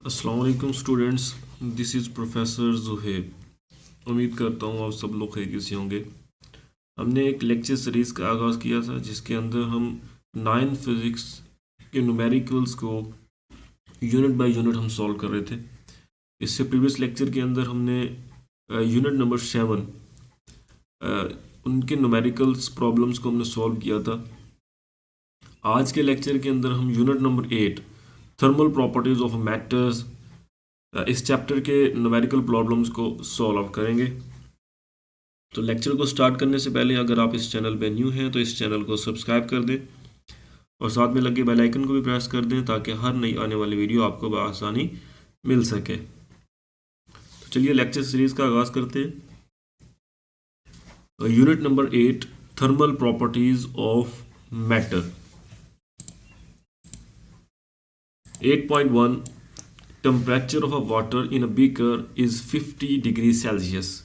अस्सलाम वालेकुम students, this is professor Zuheb. उम्मीद करता हूँ आप सब लोग खैरियत से होंगे। हमने एक लेक्चर सीरीज़ का आगाज़ किया था जिसके अंदर हम 9 फिज़िक्स के न्यूमेरिकल्स को यूनिट बाय यूनिट हम सॉल्व कर रहे थे। इससे प्रीवियस लेक्चर के अंदर हमने यूनिट नंबर 7 उनके न्यूमेरिकल्स प्रॉब्लम्स को हमने सॉल्व किया था। आज के लेक्चर के अंदर हम unit number 8 thermal properties of matters इस चैप्टर के न्यूमेरिकल प्रॉब्लम्स को सॉल्व करेंगे। तो लेक्चर को स्टार्ट करने से पहले अगर आप इस चैनल पे न्यू हैं तो इस चैनल को सब्सक्राइब कर दें और साथ में लगे बेल आइकन को भी प्रेस कर दें ताकि हर नई आने वाली वीडियो आपको बआसानी मिल सके। तो चलिए लेक्चर सीरीज का आगाज़ करते हैं। Unit number 8 thermal properties of matter. 8.1 temperature of a water in a beaker is 50 degree Celsius.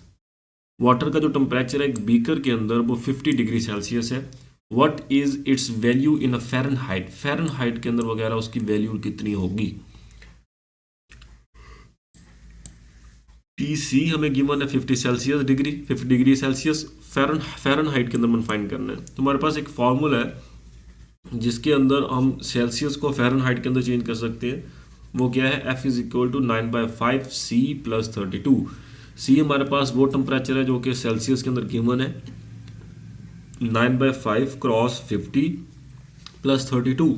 Water का जो टेम्परेचर है एक बीकर के अंदर वो 50 डिग्री सेल्सियस है। What is it's value in a Fahrenheit, Fahrenheit के अंदर वगैरह उसकी वैल्यू कितनी होगी। टीसी हमें गिवन है 50 डिग्री सेल्सियस फ़ारेनहाइट के अंदर मन फाइंड करना है। तो हमारे पास एक फार्मूला है जिसके अंदर हम सेल्सियस को फ़ारेनहाइट के अंदर चेंज कर सकते हैं। वो क्या है, F is equal to 9/5 C plus 32। C हमारे पास वो टेम्परेचर है जो कि सेल्सियस के अंदर गिवन है, 9/5 क्रॉस 50 प्लस 32।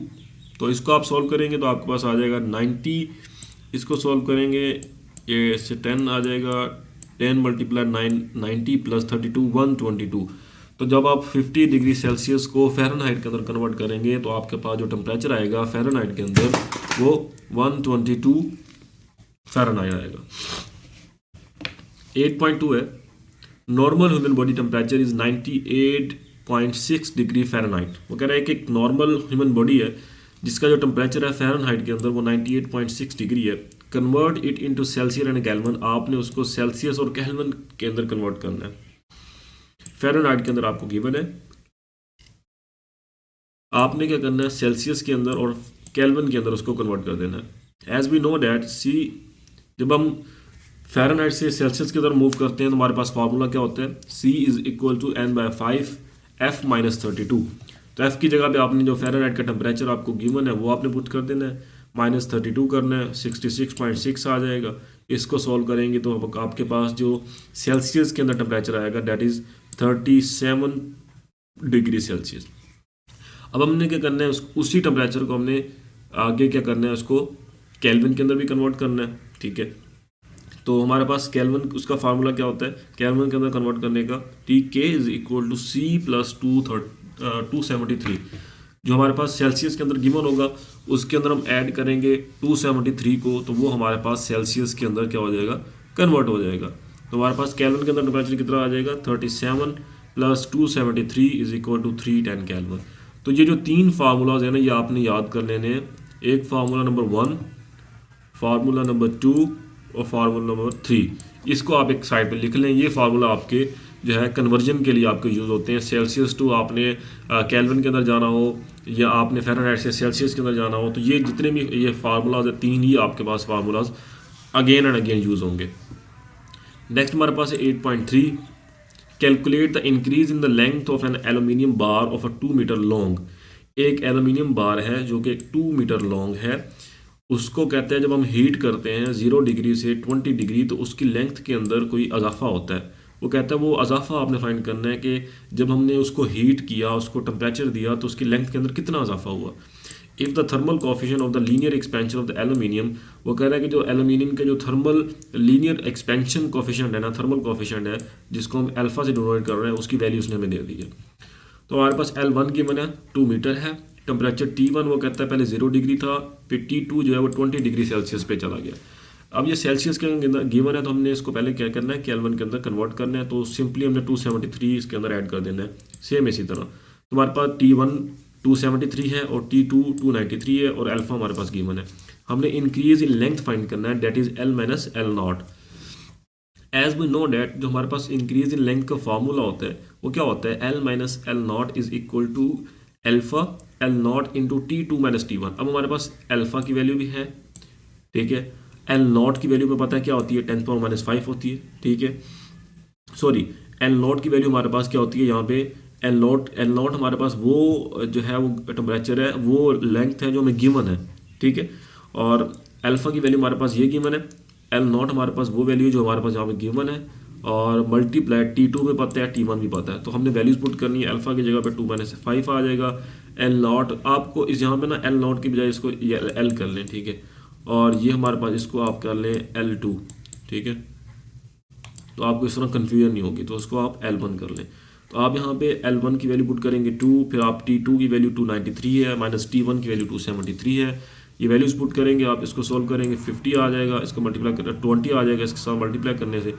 तो इसको आप सॉल्व करेंगे तो आपके पास आ जाएगा 90। इसको सॉल्व करेंगे ये इससे 10 आ जाएगा, 10 मल्टीप्लाई 90 प्लस 32 122। तो जब आप 50 डिग्री सेल्सियस को फ़ारेनहाइट के अंदर कन्वर्ट करेंगे तो आपके पास जो टेम्परेचर आएगा फ़ारेनहाइट के अंदर वो 122 फ़ारेनहाइट आएगा। 8.2 है, normal human body temperature is 98.6 degree Fahrenheit. वो कह रहा है कि एक नॉर्मल ह्यूमन बॉडी है जिसका जो टेम्परेचर है फ़ारेनहाइट के अंदर वो 98.6 डिग्री है। Convert it into Celsius and kelvin, आपने उसको सेल्सियस और केल्विन के अंदर कन्वर्ट करना है। फ़ारेनहाइट के अंदर आपको गिवन है, आपने क्या करना है सेल्सियस के अंदर और केल्विन के अंदर उसको कन्वर्ट कर देना है। As we know that C, जब हम फ़ारेनहाइट से सेल्सियस की तरफ मूव करते हैं तो हमारे पास फार्मूला क्या होता है, C is equal to n/5 F minus 32। तो F की जगह पे आपने जो फ़ारेनहाइट का टेम्परेचर आपको गिवन है वो आपने पुट कर देना है, माइनस 32 करना है, 66.6 आ जाएगा। इसको सॉल्व करेंगे तो आपके पास जो सेल्सियस के अंदर टेम्परेचर आएगा डेट इज़ 37 डिग्री सेल्सियस। अब हमने क्या करना है, उसी टेम्परेचर को हमने आगे क्या करना है, उसको केल्विन के अंदर भी कन्वर्ट करना है। ठीक है, तो हमारे पास केल्विन उसका फार्मूला क्या होता है केल्विन के अंदर कन्वर्ट करने का, T K is equal to C plus 273। जो हमारे पास सेल्सियस के अंदर गिवन होगा उसके अंदर हम ऐड करेंगे 273 को, तो वो हमारे पास सेल्सियस के अंदर क्या हो जाएगा, कन्वर्ट हो जाएगा। तो हमारे पास केल्विन के अंदर टेम्परेचर कितना आ जाएगा, 37 plus 273 is equal to 310 kelvin. तो ये जो तीन फार्मूलाज है ना ये आपने याद कर लेने हैं। एक फार्मूला नंबर 1, फार्मूला नंबर 2 और फार्मूला नंबर 3। इसको आप एक साइड पे लिख लें। ये फार्मूला आपके जो है कन्वर्जन के लिए आपके यूज़ होते हैं। सेल्सियस टू आपने केल्विन के अंदर जाना हो या आपने फ़ारेनहाइट से सेल्सियस के अंदर जाना हो, तो ये जितने भी ये फार्मूलाज है तीन ही आपके पास formulas again and again use होंगे। नेक्स्ट हमारे पास है 8.3, calculate the increase in the length of an aluminium bar of a 2 metre long. एक एल्यूमिनियम बार है जो कि 2 मीटर लॉन्ग है, उसको कहते हैं जब हम हीट करते हैं 0 डिग्री से 20 डिग्री तो उसकी लेंथ के अंदर कोई अजाफा होता है। वो कहता है वो अजाफा आपने फाइंड करना है कि जब हमने उसको हीट किया, उसको टेम्परेचर दिया तो उसकी लेंथ के अंदर कितना अजाफा हुआ। If the thermal coefficient of the linear expansion of the aluminium, वो कह रहा है कि जो एल्यूमिनियम के जो थर्मल लीनियर एक्सपेंशन कोफिशिएंट है ना, थर्मल कोफिशिएंट है जिसको हम अल्फा से डिनोट कर रहे हैं, उसकी वैल्यू उसने हमें दे दी है। तो हमारे पास L1 की मैंने 2 मीटर है, टेम्परेचर T1 वो कहता है पहले 0 डिग्री था, फिर T2 जो है वो 20 डिग्री सेल्सियस पे चला गया। अब ये सेल्सियस के अंदर गिवन है तो हमने इसको पहले क्या करना है, केल्विन के अंदर कन्वर्ट करना है। तो सिंपली हमने 273 इसके अंदर ऐड कर देना है, सेम इसी तरह। तो हमारे पास T1 273 है और T2 293 है और अल्फा हमारे पास गिवन है। हमने इंक्रीज इन लेंथ फाइंड करना है, that is L minus L naught. As we know that जो हमारे पास इंक्रीज इन लेंथ का फार्मूला होता है वो क्या होता है, L माइनस L नॉट is equal to alpha L naught into T2 minus T1। अब हमारे पास अल्फा की वैल्यू भी है, ठीक है। एल नॉट की वैल्यू में पता है क्या होती है, 10⁻⁻5 होती है, ठीक है। सॉरी, एल नॉट की वैल्यू हमारे पास क्या होती है यहाँ पे, एल नॉट हमारे पास वो जो है वो टेम्परेचर है, वो लेंथ है जो हमें गिवन है, ठीक है। और अल्फ़ा की वैल्यू हमारे पास ये गिवन है, एल नॉट हमारे पास वो वैल्यू जो हमारे पास यहाँ पे गिवन है, और मल्टीप्लाई T2 में पता है, T1 भी पता है, तो हमने वैल्यूज पुट करनी है। अल्फ़ा की जगह पे 2⁻5 आ जाएगा। एल नॉट आपको इस यहाँ पे ना एल नॉट की बजाय इसको एल कर लें, ठीक है। और ये हमारे पास इसको आप कर लें L2, ठीक है। तो आपको इस तरह कन्फ्यूजन नहीं होगी, तो उसको आप L1 कर लें। तो आप यहाँ पे L1 की वैल्यू पुट करेंगे 2, फिर आप T2 की वैल्यू 293 है, माइनस T1 की वैल्यू 273 है। ये वैल्यूज पुट करेंगे, आप इसको सोल्व करेंगे, 50 आ जाएगा, इसको मल्टीप्लाई कर 20 आ जाएगा, इसके साथ मल्टीप्लाई करने से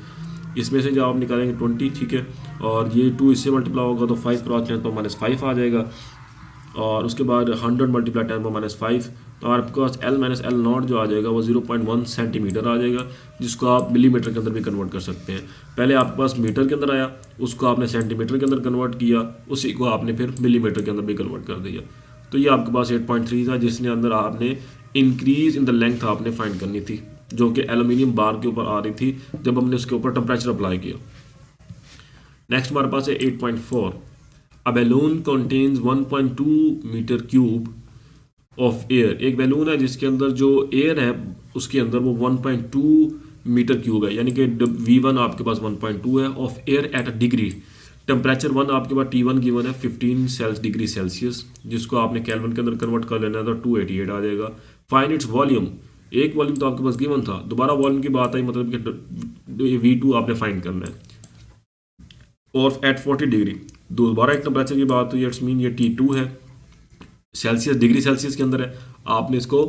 इसमें से जब आप निकालेंगे 20, ठीक है। और ये 2 इससे मल्टीप्लाई होगा तो 5 क्रॉस 10⁻5 आ जाएगा। और उसके बाद 100 मल्टीप्लाई 10⁻5, तो आपके पास L माइनस एल नॉट जो आ जाएगा वो 0.1 सेंटीमीटर आ जाएगा, जिसको आप मिलीमीटर के अंदर भी कन्वर्ट कर सकते हैं। पहले आपके पास मीटर के अंदर आया, उसको आपने सेंटीमीटर के अंदर कन्वर्ट किया, उसी को आपने फिर मिलीमीटर के अंदर भी कन्वर्ट कर दिया। तो ये आपके पास 8.3 था, जिसने अंदर आपने इंक्रीज इन द लेंथ आपने फाइंड करनी थी, जो कि एल्यूमिनियम बार के ऊपर आ रही थी जब हमने उसके ऊपर टेम्परेचर अप्लाई किया। नेक्स्ट हमारे पास है 8.4। A balloon contains 1.2 metre cube of air. एक बैलून है जिसके अंदर जो एयर है उसके अंदर वो 1.2 मीटर क्यूब है, यानी कि V1 आपके पास 1.2 है, of air at a degree. Temperature 1 आपके पास T1 गिवन है 15 डिग्री सेल्सियस, जिसको आपने केल्विन के अंदर कन्वर्ट कर लेना है, तो 288 आ जाएगा। Find its volume. एक वॉल्यूम तो आपके पास गिवन था, दोबारा वॉल्यूम की बात आई, मतलब कि V2 आपने फाइंड करना है, और एट 40 डिग्री। दोबारा एक टेम्परेचर की बात हुई, इट्स मीन ये T2 है, सेल्सियस डिग्री सेल्सियस के अंदर है, आपने इसको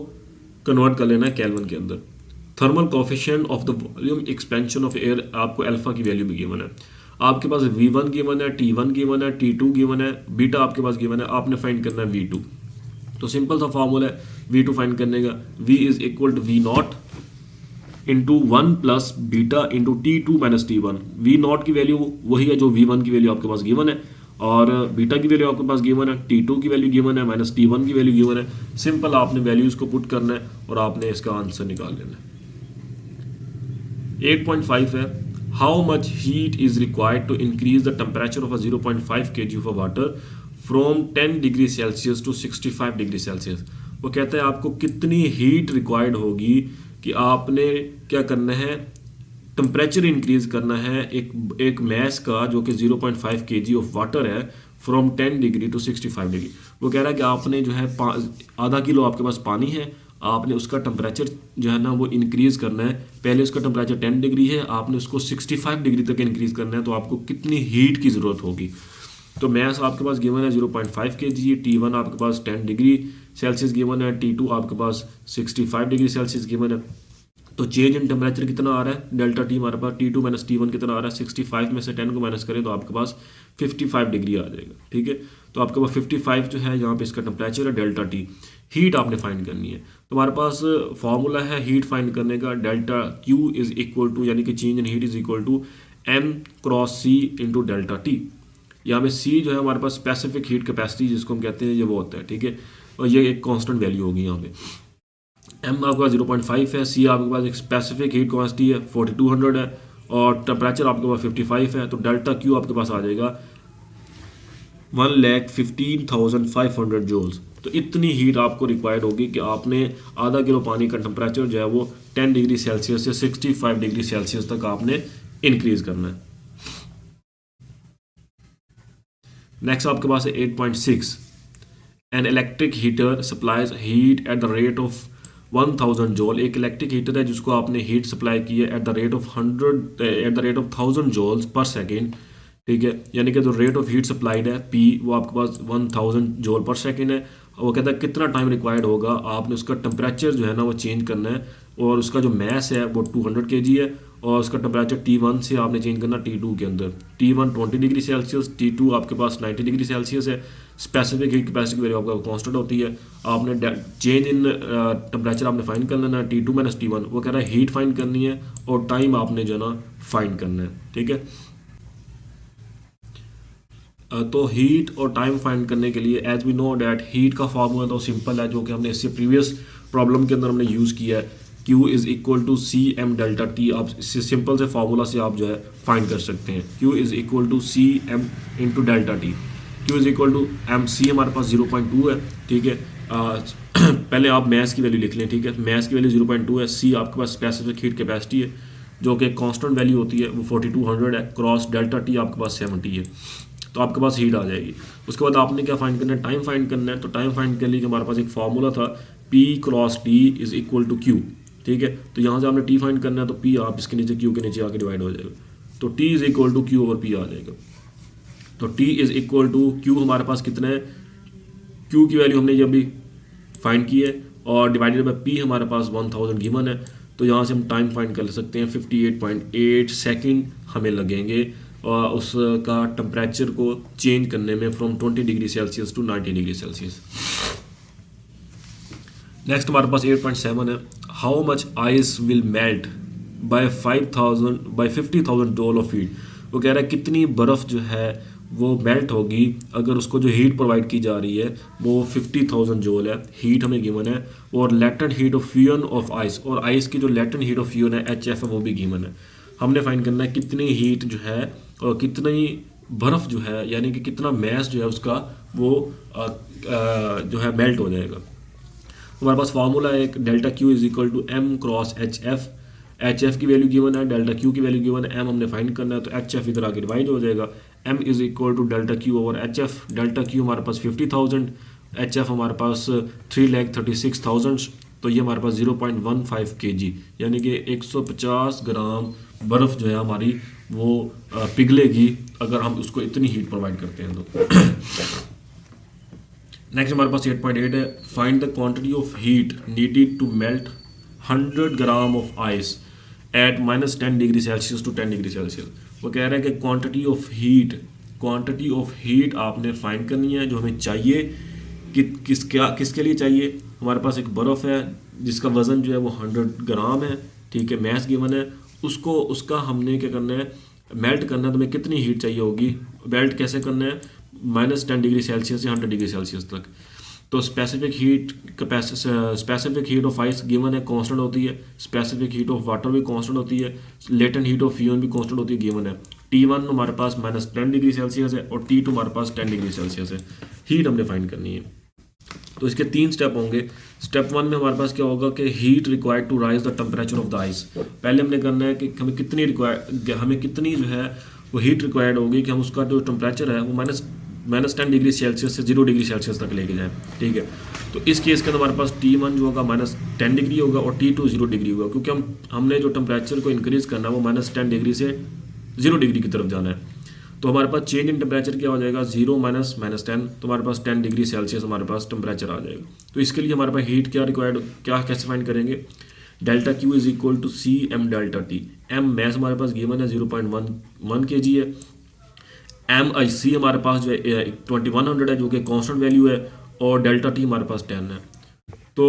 कन्वर्ट कर लेना है केल्विन के अंदर। Thermal coefficient of the volume expansion of air, आपको अल्फा की वैल्यू भी गिवन है। आपके पास V1 गिवन है, T1 गिवन है, T2 गिवन है, बीटा आपके पास गिवन है, आपने फाइंड करना है V2। तो सिंपल सा फॉर्मूला है V2 फाइंड करने का, V is equal to V0 into 1 plus beta into T2 minus T1। V0 की वैल्यू वही है जो V1 की वैल्यू आपके पास गिवन है, और बीटा की वैल्यू आपके पास गिवन है, T2 की वैल्यू गिवन है, माइनस T1 की वैल्यू गिवन है। सिंपल आपने वैल्यूज को पुट करना है और आपने इसका आंसर निकाल लेना है। 8.5 है, how much heat is required to increase the temperature of 0.5 kg of water from 10 degree Celsius to 65 degree Celsius. वो कहता है आपको कितनी हीट रिक्वायर्ड होगी कि आपने क्या करना है, टेम्परेचर इंक्रीज करना है एक मैस का जो कि 0.5 kg ऑफ वाटर है, फ्रॉम 10 डिग्री टू 65 डिग्री। वो कह रहा है कि आपने जो है आधा किलो आपके पास पानी है, आपने उसका टेम्परेचर जो है ना वो इंक्रीज़ करना है। पहले उसका टेम्परेचर 10 डिग्री है, आपने उसको 65 डिग्री तक इंक्रीज़ करना है, तो आपको कितनी हीट की ज़रूरत होगी। तो मैस आपके पास गिवन है 0.5 kg, T1 आपके पास 10 डिग्री सेल्सियस गिवन है, T2 आपके पास 65 डिग्री सेल्सियस गिवन है। तो चेंज इन टेम्परेचर कितना आ रहा है, डेल्टा T हमारे पास T2 माइनस T1 कितना आ रहा है, 65 में से 10 को माइनस करें तो आपके पास 55 डिग्री आ जाएगा, ठीक है। तो आपके पास 55 जो है यहाँ पे इसका टेम्परेचर है, डेल्टा T। हीट आपने फाइंड करनी है, तो हमारे पास फॉर्मूला है हीट फाइंड करने का, delta Q is equal to, यानी कि change in heat is equal to M cross C into delta T। यहाँ पे C जो है हमारे पास स्पेसिफिक हीट कैपेसिटी जिसको हम कहते हैं, ये वो होता है, ठीक है। और ये एक कांस्टेंट वैल्यू होगी यहाँ पे। M आपके पास 0.5 है, C आपके पास एक स्पेसिफिक हीट क्वांटिटी है 4200 है, और टेम्परेचर आपके पास 55 है, तो डेल्टा Q आपके पास आ जाएगा 1,15,500 जूल्स। तो इतनी हीट आपको रिक्वायर्ड होगी कि आपने आधा किलो पानी का टेम्परेचर जो है वो 10 डिग्री सेल्सियस से 65 डिग्री सेल्सियस तक आपने इंक्रीज करना है। नेक्स्ट आपके पास है 8.6। An electric heater supplies heat at the rate of 1000 जॉल। एक इलेक्ट्रिक हीटर है जिसको आपने हीट सप्लाई की है at the rate of 1000 joules पर सेकेंड, ठीक है। यानी कि जो रेट ऑफ हीट सप्लाइड है P वो आपके पास 1000 जॉल पर सेकेंड है। वो कहता है कितना टाइम रिक्वायर्ड होगा, आपने उसका टेम्परेचर जो है ना वो चेंज करना है, और उसका जो मैस है वो 200 kg है, और उसका टेम्परेचर T1 से आपने चेंज करना T2 के अंदर। T1 20 डिग्री सेल्सियस, T2 आपके पास 90 डिग्री सेल्सियस है। स्पेसिफिक हीट कैपेसिटी की वैल्यू आपका कांस्टेंट होती है। आपने चेंज इन टेम्परेचर आपने फाइंड कर लेना है, T2 माइनस T1। वो कह रहा है हीट फाइंड करनी है और टाइम आपने जो ना फाइंड करना है, ठीक है। तो हीट और टाइम फाइंड करने के लिए as we know that heat का फार्मूला तो सिंपल है, जो कि हमने इससे प्रीवियस प्रॉब्लम के अंदर हमने यूज़ किया है। Q is equal to C M delta T. आप इससे सिंपल से फार्मूला से आप जो है फाइंड कर सकते हैं। Q is equal to C m into delta t. Q is equal to m, c हमारे पास 0.2 है, ठीक है। पहले आप मैथ्स की वैल्यू लिख लें, ठीक है। मैथ्स की वैल्यू 0.2 है। सी आपके पास स्पेसिफिक हीट कैपेसिटी है जो कि कांस्टेंट वैल्यू होती है, वो 4200 है। क्रॉस डेल्टा टी आपके पास 70 है, तो आपके पास हीट आ जाएगी। उसके बाद आपने क्या फाइंड करना है, टाइम फाइंड करना है। तो टाइम फाइंड करने के लिए हमारे पास एक फार्मूला था, P cross T is equal to Q, ठीक है। तो यहाँ से आपने T फाइंड करना है, तो P आप इसके नीचे Q के नीचे आके डिवाइड हो जाएगा, तो T is equal to Q over P आ जाएगा। तो T is equal to Q हमारे पास कितना है, Q की वैल्यू हमने ये अभी फाइंड की है, और डिवाइडेड बाय P हमारे पास 1000 गिवन है। तो यहाँ से हम टाइम फाइंड कर सकते हैं, 58.8 सेकेंड हमें लगेंगे और उसका टेम्परेचर को चेंज करने में from 20 degree Celsius to 90 degree Celsius. Next हमारे पास 8.7 है, how much ice will melt by 50,000 joule of heat. वो कह रहा है कितनी बर्फ़ जो है वो मेल्ट होगी अगर उसको जो हीट प्रोवाइड की जा रही है वो 50,000 जूल है, हीट हमें गिवन है। और latent heat of fusion of ice, और आइस की जो लेटेंट हीट ऑफ फ्यूजन है HF है, वो भी गिवन है। हमने फाइंड करना है कितनी हीट जो है और कितनी बर्फ़ जो है, यानी कि कितना मैस जो है उसका वो जो है मेल्ट हो जाएगा। हमारे पास फार्मूला है एक, delta Q is equal to M cross HF। HF की वैल्यू गिवन है, डेल्टा Q की वैल्यू गिवन है, M हमने फाइंड करना है, तो HF इधर आके डिवाइड हो जाएगा। M is equal to delta Q over HF। Delta Q हमारे पास 50,000, HF हमारे पास 3,36,000, तो ये हमारे पास 0.15 kg, यानी कि 150 ग्राम बर्फ़ जो है हमारी वो पिघलेगी अगर हम उसको इतनी हीट प्रोवाइड करते हैं तो। नेक्स्ट हमारे पास 8.8 है, find the quantity of heat needed to melt 100 gram of ice at -10 degree Celsius to 10 degree Celsius. वो कह रहा है कि क्वांटिटी ऑफ हीट आपने फाइंड करनी है जो हमें चाहिए कि किसके लिए चाहिए। हमारे पास एक बर्फ़ है जिसका वज़न जो है वो 100 ग्राम है, ठीक है, मैस गिवन है। उसका हमने क्या करना है, मेल्ट करना है, तो हमें कितनी हीट चाहिए होगी, मेल्ट कैसे करना है, -10 डिग्री सेल्सियस से 100 डिग्री सेल्सियस तक। तो specific heat of ice given है, कांस्टेंट होती है। स्पेसिफिक हीट ऑफ वाटर भी कांस्टेंट होती है। लेटेंट हीट ऑफ फ्यूजन भी कांस्टेंट होती है, गिवन है। T1 हमारे पास -10 डिग्री सेल्सियस है और T2 हमारे पास 10 डिग्री सेल्सियस है। हीट हमने फाइंड करनी है, तो इसके 3 स्टेप होंगे। स्टेप 1 में हमारे पास क्या होगा कि heat required to rise the temperature of the ice. पहले हमने करना है कि हमें कितनी जो है वो हीट रिक्वायर्ड होगी कि हम उसका जो टेम्परेचर है वो -10 डिग्री सेल्सियस से 0 डिग्री सेल्सियस तक लेके जाएं, ठीक है। तो इस केस के अंदर हमारे पास T1 जो होगा -10 डिग्री होगा और T2 0 डिग्री होगा, क्योंकि हमने जो टेम्परेचर को इंक्रीज़ करना है वो -10 डिग्री से 0 डिग्री की तरफ जाना है। तो हमारे पास चेंज इन टेम्परेचर क्या हो जाएगा, 0 - -10, तो हमारे पास 10 डिग्री सेल्सियस हमारे पास टेम्परेचर आ जाएगा। तो इसके लिए हमारे पास हीट क्या रिक्वायर्ड, कैसे फाइंड करेंगे, delta Q is equal to C M delta T. M mass हमारे पास गिवन है 0.11 kg है। MIC हमारे पास जो है 2100 है जो कि कांस्टेंट वैल्यू है, और डेल्टा T हमारे पास 10 है। तो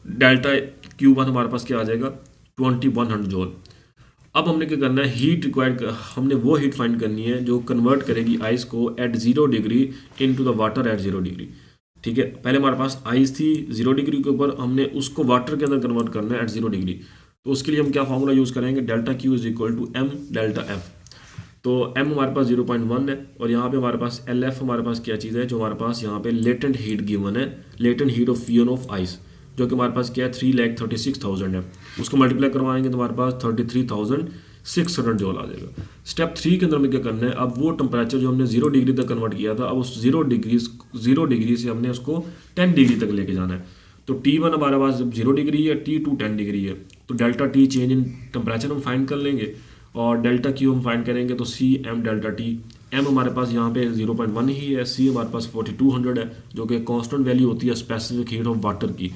डेल्टा Q1 हमारे पास क्या आ जाएगा, 2100 जूल। अब हमने क्या करना है, हीट रिक्वायर्ड, हमने वो हीट फाइंड करनी है जो कन्वर्ट करेगी आइस को at 0 degree into the water at 0 degree, ठीक है। पहले हमारे पास आइस थी 0 डिग्री के ऊपर, हमने उसको वाटर के अंदर कन्वर्ट करना है एट 0 डिग्री। तो उसके लिए हम क्या फार्मूला यूज़ करेंगे, delta Q is equal to M delta F। तो M हमारे पास 0.1 है, और यहाँ पे हमारे पास LF हमारे पास क्या चीज़ है, जो हमारे पास यहाँ पे लेटेंट हीट गिवन है, latent heat of fusion of ice, जो कि हमारे पास क्या है 3,36,000 है। उसको मल्टीप्लाई करवाएंगे तो हमारे पास 33,600 जूल आ जाएगा। स्टेप 3 के अंदर में क्या करना है, अब वो टेम्परेचर जो हमने 0 डिग्री तक कन्वर्ट किया था, अब उस 0 डिग्री से हमने उसको 10 डिग्री तक लेके जाना है। तो T1 हमारे पास जब 0 डिग्री है, T2 10 डिग्री है, तो delta T change in temperature हम फाइंड कर लेंगे, और डेल्टा Q हम फाइंड करेंगे तो C M delta T। M हमारे पास यहाँ पे 0.1 ही है, C हमारे पास 4200 है जो कि कांस्टेंट वैल्यू होती है स्पेसिफिक हीट ऑफ वाटर की,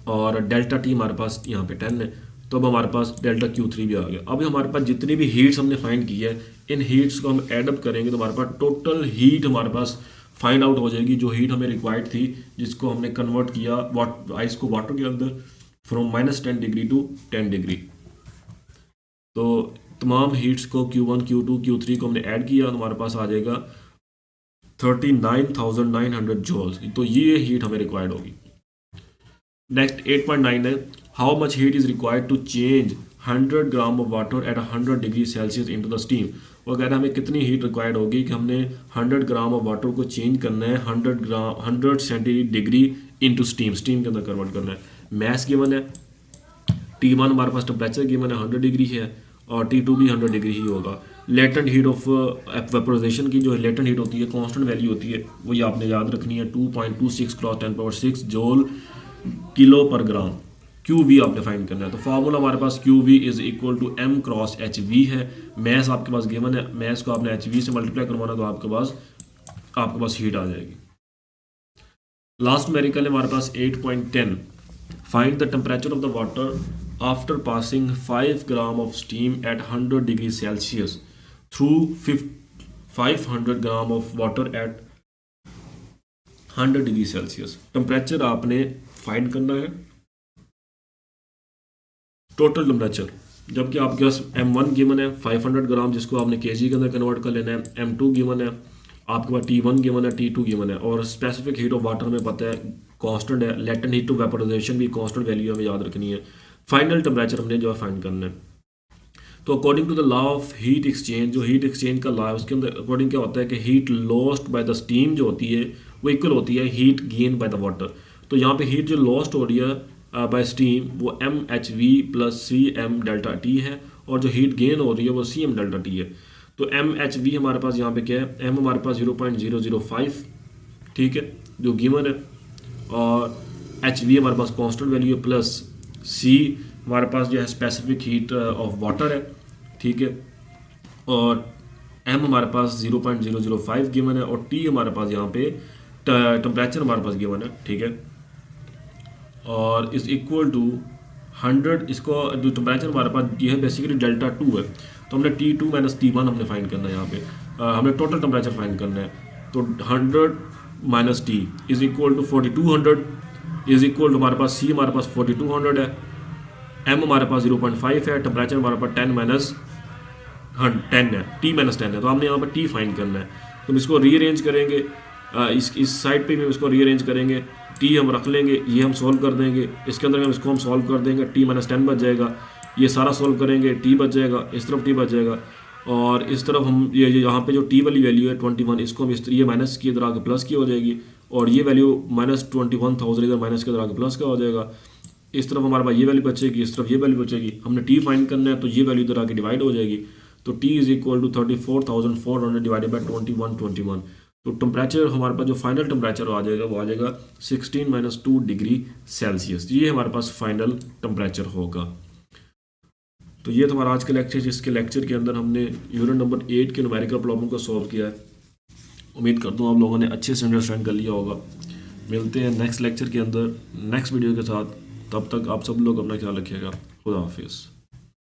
और डेल्टा T हमारे पास यहाँ पे 10 है। तो अब हमारे पास डेल्टा Q3 भी आ गया। अब हमारे पास जितनी भी हीट्स हमने फाइंड की है, इन हीट्स को हम एडअप करेंगे तो हमारे पास टोटल हीट हमारे पास फाइंड आउट हो जाएगी, जो हीट हमें रिक्वायर्ड थी, जिसको हमने कन्वर्ट किया आइस को वाटर के अंदर फ्रॉम -10 डिग्री टू 10 डिग्री। तो तमाम हीट्स को Q1 Q2 Q3 को हमने ऐड किया तो हमारे पास आ जाएगा 39,900 जूल्स। तो ये हीट हमें रिक्वायर्ड होगी। नेक्स्ट 8.9 है, how much heat is required to change 100 gram of water at 100 degree Celsius into the steam. वो कह रहे हैं हमें कितनी हीट रिक्वायर्ड होगी कि हमने 100 ग्राम ऑफ वाटर को चेंज करना है 100 centigrade degree into steam, steam के अंदर कन्वर्ट करना है। मैथ्स गिवन है, T1 हमारे पास टेम्परेचर गिवन है 100 डिग्री है और T2 भी 100 डिग्री ही होगा। लेटेंट हीट ऑफ वेपोराइजेशन की जो लेटेंट हीट होती है कांस्टेंट वैल्यू होती है, वो ये आपने याद रखनी है 2.26 क्रॉस 10⁻6 जूल किलो पर ग्राम। QV आपने फाइंड करना है, तो फार्मूला हमारे पास QV is equal to M cross HV है। मैथ्स आपके पास गिवन है, मैथ्स को आपने HV से मल्टीप्लाई करवाना तो आपके पास हीट आ जाएगी। लास्ट मेरिकल है हमारे पास 8.10, find the temperature of the water after passing 5 gram of steam eight 100 degree Celsius through 500 gram of water at 100 degree Celsius. Temperature आपने फाइंड करना है, टोटल टेम्परेचर, जबकि आपके पास M1 गिवन है 500 ग्राम जिसको आपने kg के अंदर कन्वर्ट कर लेना है, M2 गिवन है आपके पास, T1 गिवन है, T2 गिवन है, और स्पेसिफिक हीट ऑफ वाटर में पता है कांस्टेंट है, लेटेंट हीट टू वेपोराइजेशन भी कांस्टेंट वैल्यू हमें याद रखनी है। फाइनल टेम्परेचर हमने जो है फाइंड करना है। तो according to the law of heat exchange, जो हीट एक्सचेंज का लॉ है उसके अंदर अकॉर्डिंग क्या होता है कि heat lost by the steam जो होती है वो इक्वल होती है heat gain by the water. तो यहाँ पे हीट जो लॉस्ट हो रही है बाय स्टीम वो MHV plus CM delta T है, और जो हीट गेन हो रही है वो CM डेल्टा T है। तो MHV हमारे पास यहाँ पे क्या है, M हमारे पास 0.005, ठीक है, जो गिवन है, और HV हमारे पास कांस्टेंट वैल्यू है, प्लस C हमारे पास जो है स्पेसिफिक हीट ऑफ वाटर है, ठीक है, और M हमारे पास 0.005 गिवन है, और T हमारे पास यहाँ पे टेम्परेचर हमारे पास गिवन है, ठीक है, और इज इक्वल टू 100। इसको जो टेम्परेचर हमारे पास ये है बेसिकली डेल्टा 2 है, तो हमने T2 माइनस T1 हमने फाइंड करना है। यहाँ पे हमने टोटल टेम्परेचर फाइंड करना है, तो 100 minus T is equal to 4200 is equal to हमारे पास C हमारे पास 4200 है, M हमारे पास 0.5 है, टेम्परेचर हमारे पास 10 माइनस 10 है, T माइनस 10 है, तो हमने यहाँ पर T फाइंड करना है। तो हम इसको रीअरेंज करेंगे, इस साइड पे भी हम इसको रीअरेंज करेंगे, T हम रख लेंगे, ये हम सॉल्व कर देंगे, इसके अंदर इसको हम सॉल्व कर देंगे, T माइनस 10 बच जाएगा, ये सारा सॉल्व करेंगे, T बच जाएगा, इस तरफ T बच जाएगा, और इस तरफ हम ये यहाँ पे जो T वाली वैल्यू है 21, इसको हम ये माइनस की इधर आके प्लस की हो जाएगी, और ये वैल्यू माइनस 21,000 इधर माइनस के इधर आके प्लस का हो जाएगा। इस तरफ हमारे पास ये वैल्यू बचेगी, इस तरफ ये वैल्यू बचेगी, हमने T फाइंड करना है, तो ये वैल्यू इधर आके डिवाइड हो जाएगी, तो T is equal to 34,400 divided by 21 तो टेम्परेचर हमारे पास जो फाइनल टेम्परेचर आ जाएगा वो आ जाएगा 16-2 डिग्री सेल्सियस। ये हमारे पास फाइनल टेम्परेचर होगा। तो ये तो हमारा आज का लेक्चर, जिसके लेक्चर के अंदर हमने यूनिट नंबर 8 के न्यूमेरिकल प्रॉब्लम को सॉल्व किया है। उम्मीद करता हूँ आप लोगों ने अच्छे से अंडरस्टैंड कर लिया होगा। मिलते हैं नेक्स्ट लेक्चर के अंदर नेक्स्ट वीडियो के साथ, तब तक आप सब लोग अपना ख्याल रखिएगा। खुदा हाफिज़।